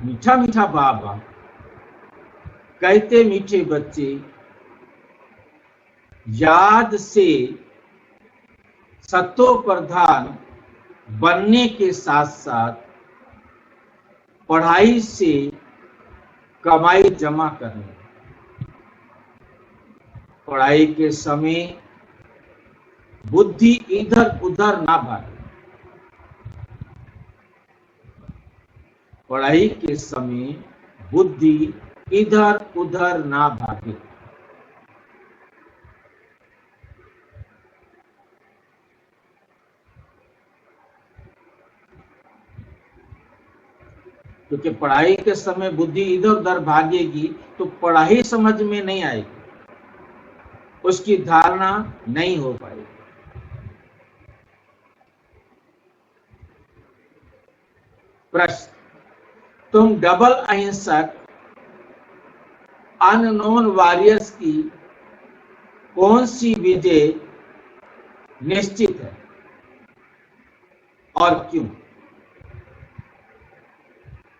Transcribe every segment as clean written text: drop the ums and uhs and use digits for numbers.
मीठा मीठा बाबा, कहते मीठे बच्चे, याद से सतो प्रधान बनने के साथ साथ पढ़ाई से कमाई जमा करने। पढ़ाई के समय बुद्धि इधर उधर ना भागे। पढ़ाई के समय बुद्धि इधर उधर ना भागे। क्योंकि पढ़ाई के समय बुद्धि इधर उधर भागेगी तो पढ़ाई समझ में नहीं आएगी, उसकी धारणा नहीं हो पाएगी। प्रश्न, तुम डबल अहिंसक अननोन वॉरियर्स की कौन सी विजय निश्चित है और क्यों?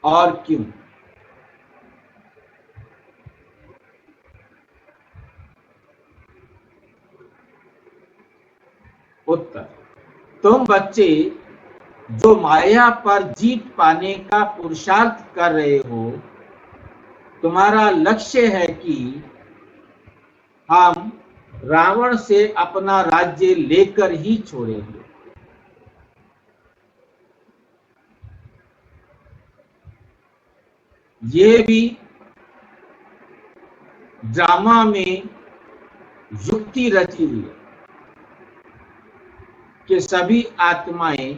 और क्यों? उत्तर, तुम बच्चे जो माया पर जीत पाने का पुरुषार्थ कर रहे हो, तुम्हारा लक्ष्य है कि हम रावण से अपना राज्य लेकर ही छोड़ेंगे। ये भी ड्रामा में युक्ति रची हुई है कि सभी आत्माएं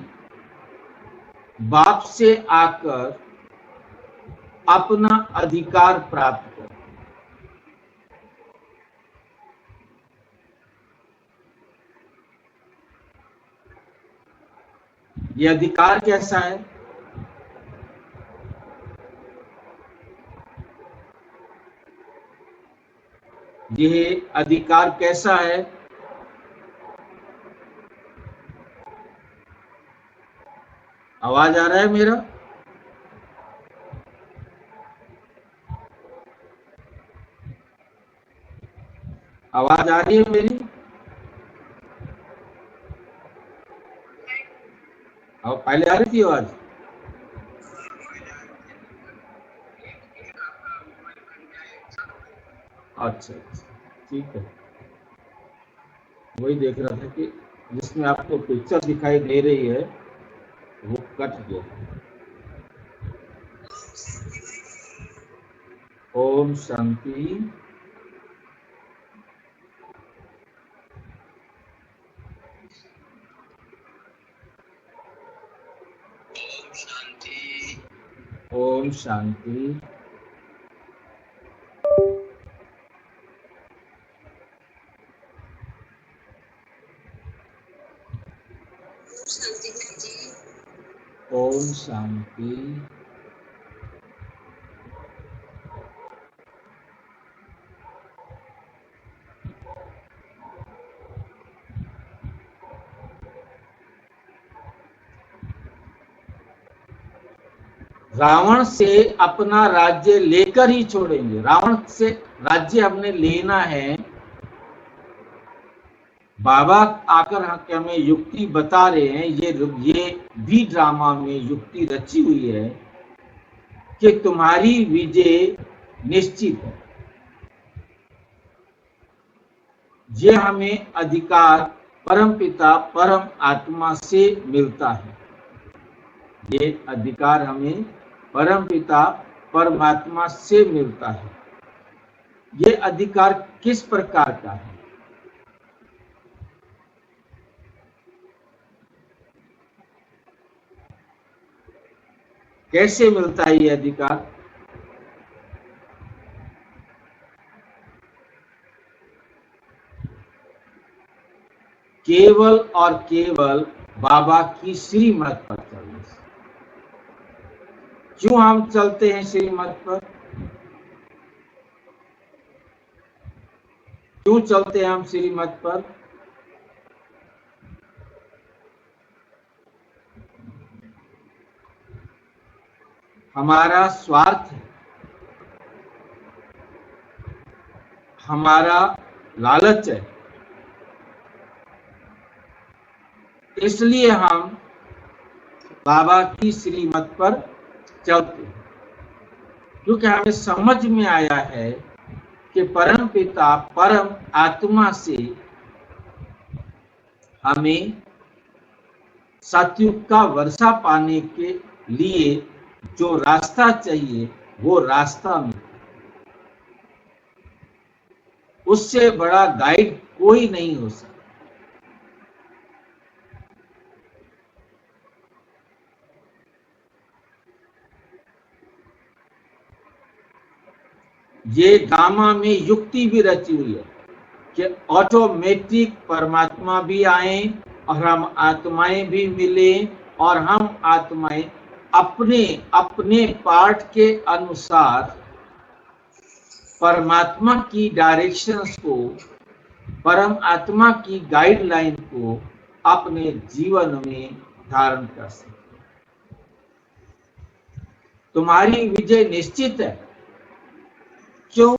बाप से आकर अपना अधिकार प्राप्त करें। ये अधिकार कैसा है? ये अधिकार कैसा है? आवाज आ रहा है मेरा? आवाज आ रही है मेरी? और पहले आ रही थी आवाज? अच्छा अच्छा, ठीक है। वही देख रहा था कि जिसमें आपको पिक्चर दिखाई दे रही है वो कट गया। ओम शांति। ओम शांति। ओम शांति। रावण से अपना राज्य लेकर ही छोड़ेंगे। रावण से राज्य हमने लेना है। बाबा आकर हमें युक्ति बता रहे हैं, ये भी ड्रामा में युक्ति रची हुई है कि तुम्हारी विजय निश्चित है। ये हमें अधिकार परमपिता परम आत्मा से मिलता है। ये अधिकार हमें परमपिता परमात्मा से मिलता है। ये अधिकार किस प्रकार का है? कैसे मिलता है ये अधिकार? केवल और केवल बाबा की श्रीमत पर चलने से। क्यों हम चलते हैं श्रीमत पर? क्यों चलते हैं हम श्रीमत पर? हमारा स्वार्थ है, हमारा लालच है। इसलिए हम बाबा की श्रीमत पर चलते हैं, क्योंकि हमें समझ में आया है कि परम पिता परम आत्मा से हमें सतयुग का वर्षा पाने के लिए जो रास्ता चाहिए वो रास्ता में, उससे बड़ा गाइड कोई नहीं हो सकता। ये ड्रामा में युक्ति भी रची हुई है कि ऑटोमेटिक परमात्मा भी आए और हम आत्माएं भी मिले और हम आत्माएं अपने अपने पार्ट के अनुसार परमात्मा की डायरेक्शंस को, परम आत्मा की गाइडलाइन को अपने जीवन में धारण कर सकते। तुम्हारी विजय निश्चित है। क्यों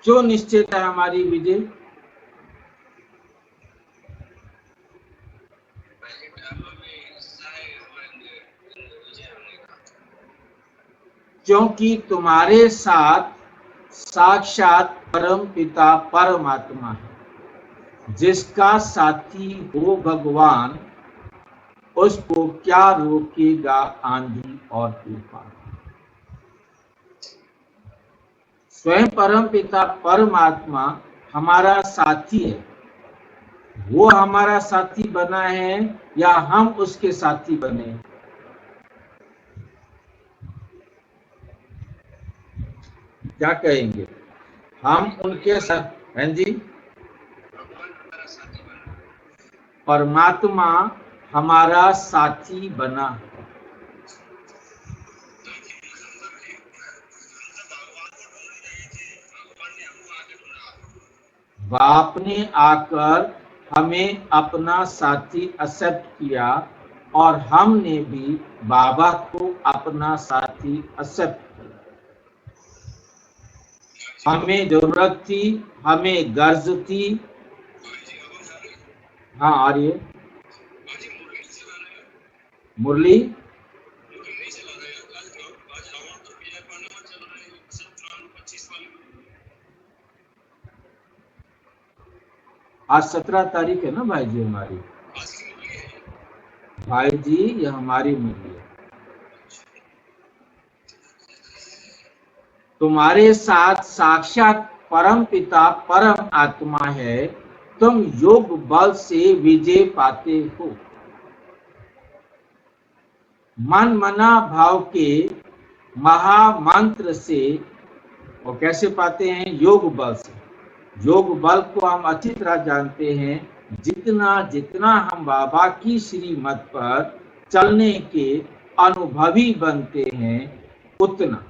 क्यों निश्चित है हमारी विजय? क्योंकि तुम्हारे साथ साक्षात परम पिता परमात्मा है। जिसका साथी हो भगवान, उसको क्या रोकेगा आंधी और तूफान। स्वयं परम पिता परमात्मा हमारा साथी है। वो हमारा साथी बना है या हम उसके साथी बने? क्या कहेंगे? हम उनके साथ हैं जी। परमात्मा हमारा साथी बना। बाप ने आकर हमें अपना साथी एक्सेप्ट किया और हमने भी बाबा को अपना साथी एक्सेप्ट किया। हमें जरूरत थी, हमें गर्ज थी। हाँ आ रही है मुरली। आज 17 तारीख है ना भाई जी हमारी। भाई जी ये हमारी मुरली है। तुम्हारे साथ साक्षात परम पिता परम आत्मा है। तुम योग बल से विजय पाते हो। मन मना भाव के महामंत्र से। और कैसे पाते हैं? योग बल से। योग बल को हम अच्छी तरह जानते हैं। जितना जितना हम बाबा की श्रीमत पर चलने के अनुभवी बनते हैं, उतना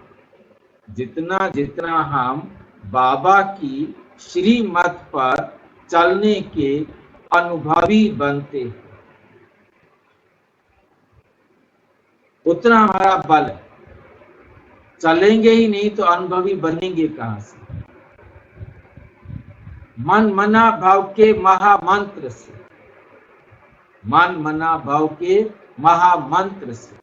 जितना जितना हम बाबा की श्रीमत पर चलने के अनुभवी बनते हैं, उतना हमारा बल है। चलेंगे ही नहीं तो अनुभवी बनेंगे कहां से? मन मना भाव के महामंत्र से। मन मना भाव के महामंत्र से।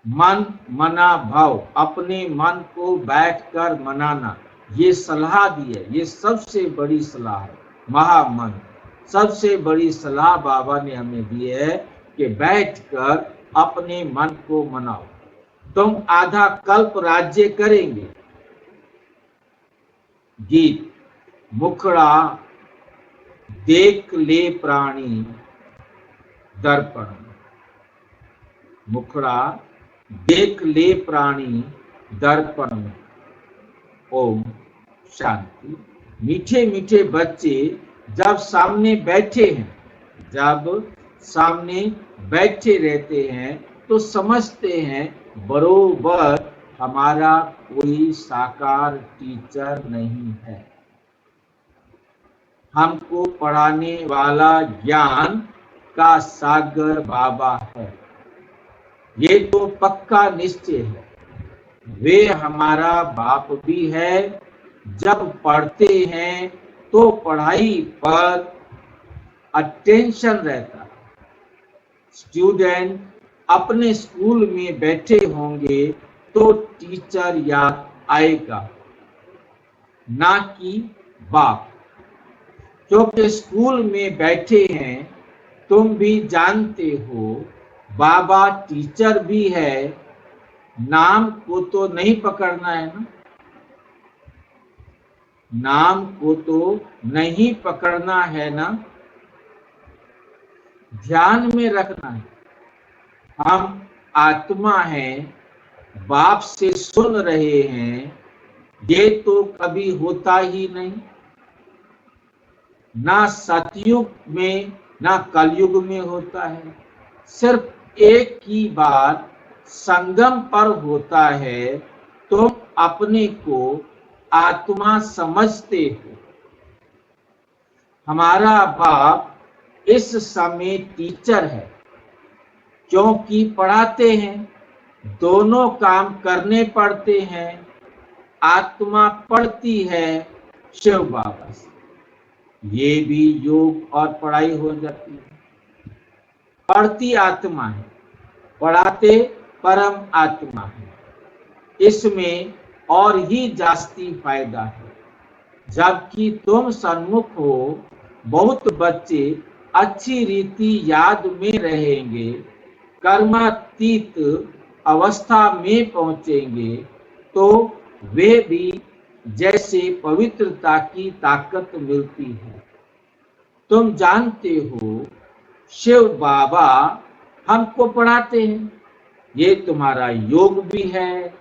मन मना भाव, अपने मन को बैठकर मनाना, ये सलाह दी है। ये सबसे बड़ी सलाह है। महामंत्र सबसे बड़ी सलाह बाबा ने हमें दी है कि बैठकर अपने मन को मनाओ। तुम आधा कल्प राज्य करेंगे। गीत मुखड़ा देख ले प्राणी दर्पण। मुखड़ा देख ले प्राणी दर्पण। ओम शांति। मीठे मीठे बच्चे जब सामने बैठे हैं, जब सामने बैठे रहते हैं तो समझते हैं बरोबर हमारा कोई साकार टीचर नहीं है। हमको पढ़ाने वाला ज्ञान का सागर बाबा है। ये तो पक्का निश्चय है। वे हमारा बाप भी है। जब पढ़ते हैं तो पढ़ाई पर अटेंशन रहता है। स्टूडेंट अपने स्कूल में बैठे होंगे तो टीचर याद आएगा, ना कि बाप। क्योंकि स्कूल में बैठे हैं, तुम भी जानते हो, बाबा टीचर भी है। नाम को तो नहीं पकड़ना है ना, नाम को तो नहीं पकड़ना है ना, ध्यान में रखना है। हम आत्मा हैं, बाप से सुन रहे हैं, ये तो कभी होता ही नहीं, ना सतयुग में ना कलयुग में होता है। सिर्फ एक ही बार संगम पर होता है। तुम अपने को आत्मा समझते हो। हमारा बाप इस समय टीचर है, क्योंकि पढ़ाते हैं। दोनों काम करने पड़ते हैं। आत्मा पढ़ती है शिव बाबा से, ये भी योग और पढ़ाई हो जाती है। पढ़ती आत्मा है, पढ़ाते परम आत्मा है। इसमें और ही जास्ती फायदा है। जबकि तुम सन्मुख हो, बहुत बच्चे अच्छी रीति याद में रहेंगे, कर्मातीत अवस्था में पहुंचेंगे तो वे भी जैसे पवित्रता की ताकत मिलती है। तुम जानते हो, शिव बाबा हमको पढ़ाते हैं। ये तुम्हारा योग भी है,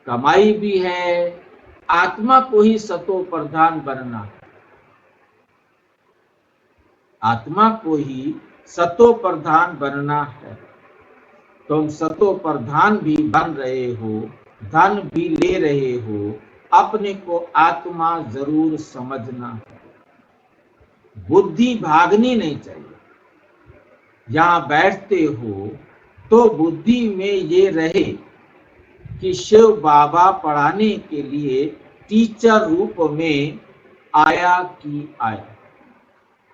कमाई भी है। आत्मा को ही सतो प्रधान बनना है। आत्मा को ही सतो प्रधान बनना है। तुम सतो प्रधान भी बन रहे हो, धन भी ले रहे हो। अपने को आत्मा जरूर समझना है। बुद्धि भागनी नहीं चाहिए। यहाँ बैठते हो तो बुद्धि में ये रहे कि शिव बाबा पढ़ाने के लिए टीचर रूप में आया कि आया।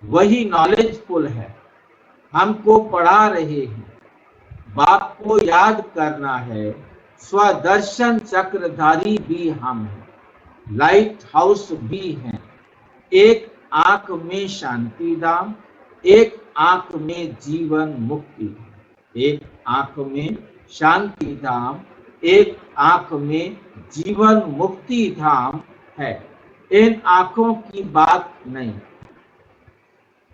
वही नॉलेजफुल है, हमको पढ़ा रहे हैं। बाप को याद करना है। स्वदर्शन चक्रधारी भी हम हैं, लाइट हाउस भी हैं। एक आंख में शांति धाम, एक आंख में जीवन मुक्ति। एक आंख में शांति धाम, एक आंख में जीवन मुक्ति धाम है। इन आंखों की बात नहीं।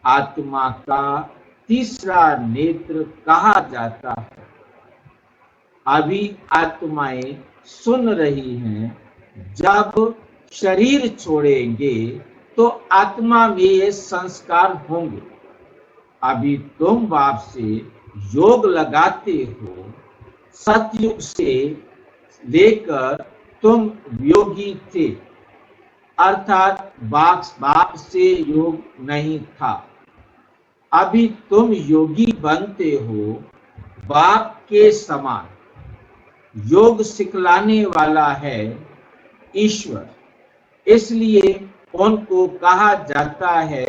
आत्मा का तीसरा नेत्र कहा जाता है। अभी आत्माएं सुन रही हैं। जब शरीर छोड़ेंगे तो आत्मा में ये संस्कार होंगे। अभी तुम बाप से योग लगाते हो। सतयुग से लेकर तुम योगी थे, अर्थात बाप से योग नहीं था। अभी तुम योगी बनते हो। बाप के समान योग सिखलाने वाला है ईश्वर, इसलिए उनको कहा जाता है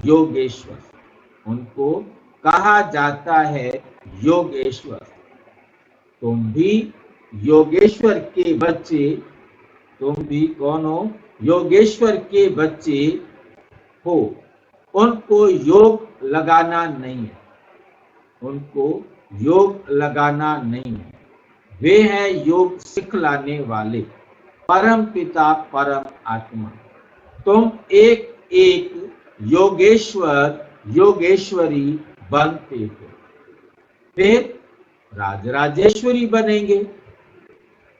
योगेश्वर। उनको कहा जाता है योगेश्वर। तुम भी योगेश्वर के बच्चे। तुम भी कौन हो? योगेश्वर के बच्चे हो। उनको योग लगाना नहीं है। उनको योग लगाना नहीं है। वे हैं योग सिखलाने वाले, परम पिता परम आत्मा। तुम एक एक योगेश्वर योगेश्वरी बनते हो, फिर राजराजेश्वरी बनेंगे।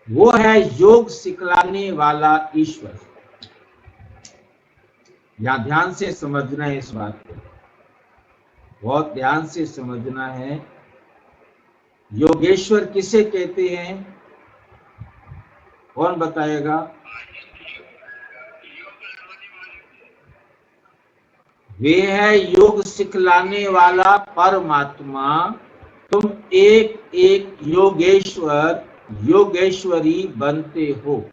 वो है योग सिखलाने वाला ईश्वर। यहां ध्यान से समझना है, इस बात को बहुत ध्यान से समझना है। योगेश्वर किसे कहते हैं? कौन बताएगा? वे है योग सिखलाने वाला परमात्मा, तुम एक एक योगेश्वर योगेश्वरी बनते हो।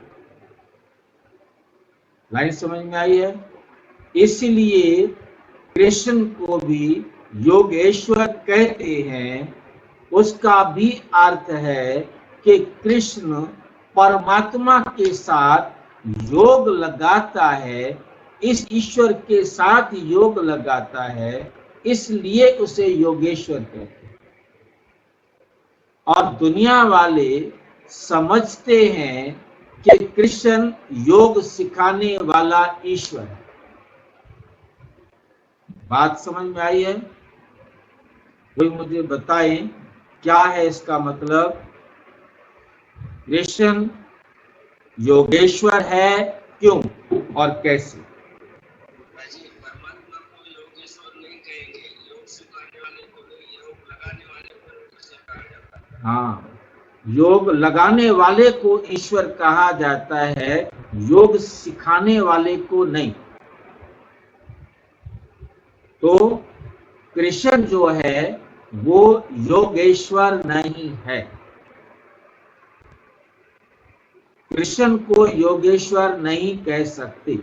लाइन समझ में आई है? इसलिए कृष्ण को भी योगेश्वर कहते हैं। उसका भी अर्थ है कि कृष्ण परमात्मा के साथ योग लगाता है, इस ईश्वर के साथ योग लगाता है, इसलिए उसे योगेश्वर कहते हैं। और दुनिया वाले समझते हैं कि कृष्ण योग सिखाने वाला ईश्वर है। बात समझ में आई है? कोई मुझे बताएं क्या है इसका मतलब? कृष्ण योगेश्वर है, क्यों और कैसे? परमात्मा को योगेश्वर नहीं कहेंगे, योग सिखाने वाले को नहीं, योग लगाने वाले को ईश्वर कहा जाता है। हाँ, योग लगाने वाले को ईश्वर कहा जाता है, योग सिखाने वाले को नहीं। तो कृष्ण जो है वो योगेश्वर नहीं है। कृष्ण को योगेश्वर नहीं कह सकते।